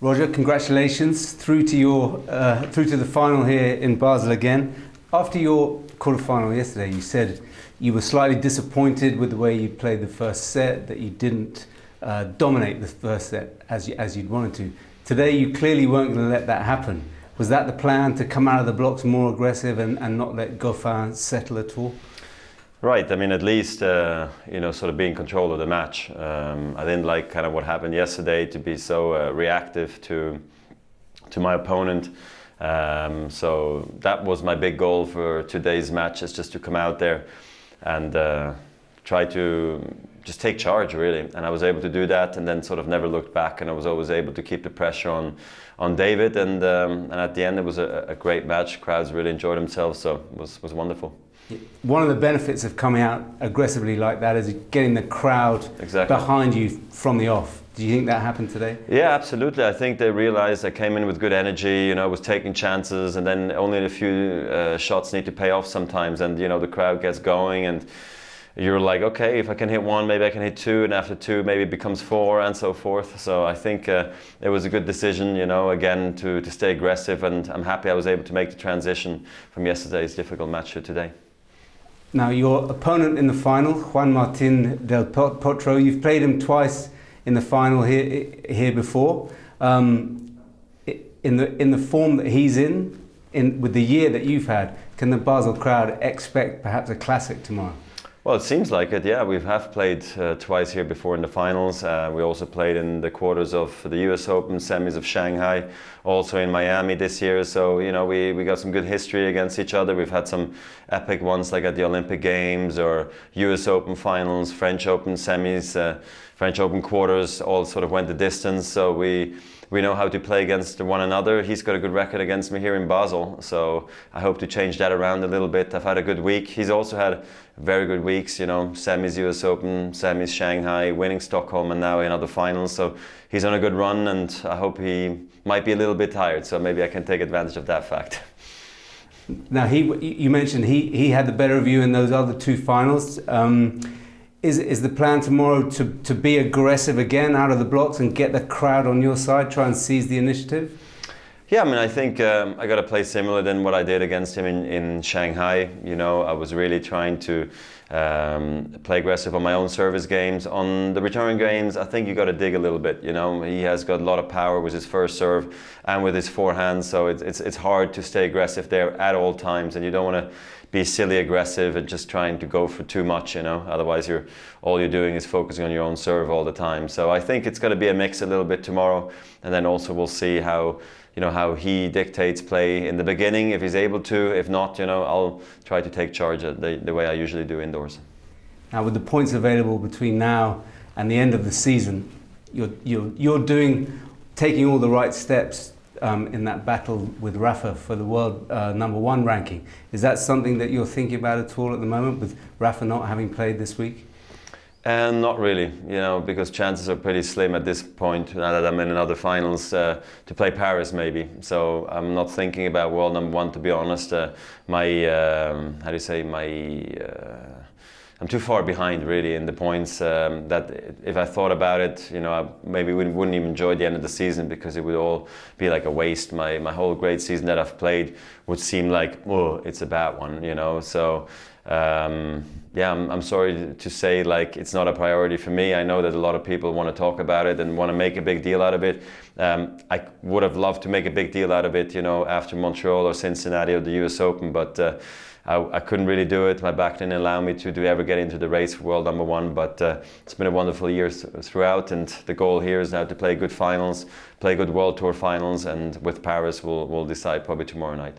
Roger, congratulations through to the final here in Basel again. After your quarterfinal yesterday, you said you were slightly disappointed with the way you played the first set, that you didn't dominate the first set as you'd wanted to. Today, you clearly weren't going to let that happen. Was that the plan, to come out of the blocks more aggressive and not let Goffin settle at all? Right. I mean, at least sort of be in control of the match. I didn't like kind of what happened yesterday, to be so reactive to my opponent. So that was my big goal for today's match, is just to come out there and try to just take charge, really. And I was able to do that, and then sort of never looked back. And I was always able to keep the pressure on David. And at the end, it was a great match. Crowds really enjoyed themselves, so it was wonderful. One of the benefits of coming out aggressively like that is getting the crowd behind you from the off. Do you think that happened today? Yeah, absolutely. I think they realized I came in with good energy, I was taking chances, and then only a few shots need to pay off sometimes, and the crowd gets going, and you're like, okay, if I can hit one, maybe I can hit two, and after two, maybe it becomes four, and so forth. So I think it was a good decision, again, to stay aggressive, and I'm happy I was able to make the transition from yesterday's difficult match to today. Now, your opponent in the final, Juan Martín del Potro, you've played him twice in the final here before. In the form that he's in with the year that you've had, can the Basel crowd expect perhaps a classic tomorrow? Well, it seems like it, yeah. We have played twice here before in the finals. We also played in the quarters of the US Open, semis of Shanghai, also in Miami this year. So, we got some good history against each other. We've had some epic ones like at the Olympic Games or US Open finals, French Open semis, French Open quarters, all sort of went the distance. So we know how to play against one another. He's got a good record against me here in Basel, so I hope to change that around a little bit. I've had a good week. He's also had very good weeks, semis US Open, semis Shanghai, winning Stockholm, and now another finals. So he's on a good run, and I hope he might be a little bit tired, so maybe I can take advantage of that fact. Now, you mentioned he had the better of you in those other two finals. Is the plan tomorrow to be aggressive again out of the blocks and get the crowd on your side, try and seize the initiative? Yeah, I mean, I think I got to play similar than what I did against him in Shanghai. I was really trying to play aggressive on my own service games. On the return games, I think you got to dig a little bit. He has got a lot of power with his first serve and with his forehand, so it's hard to stay aggressive there at all times, and you don't want to be silly aggressive and just trying to go for too much, Otherwise, all you're doing is focusing on your own serve all the time. So I think it's going to be a mix a little bit tomorrow, and then also we'll see how he dictates play in the beginning, if he's able to. If not, I'll try to take charge the way I usually do indoors. Now, with the points available between now and the end of the season, you're taking all the right steps in that battle with Rafa for the world #1 ranking. Is that something that you're thinking about at all at the moment, with Rafa not having played this week? And not really, because chances are pretty slim at this point, now that I'm in another finals, to play Paris maybe. So I'm not thinking about world #1, to be honest. I'm too far behind really in the points, that if I thought about it, I maybe wouldn't even enjoy the end of the season, because it would all be like a waste. My whole great season that I've played would seem like, oh, it's a bad one, So yeah, I'm sorry to say, like, it's not a priority for me. I know that a lot of people want to talk about it and want to make a big deal out of it. I would have loved to make a big deal out of it, after Montreal or Cincinnati or the US Open, but I couldn't really do it. My back didn't allow me to ever get into the race for world #1, but it's been a wonderful year throughout, and the goal here is now to play good finals, play good World Tour finals, and with Paris we'll decide probably tomorrow night.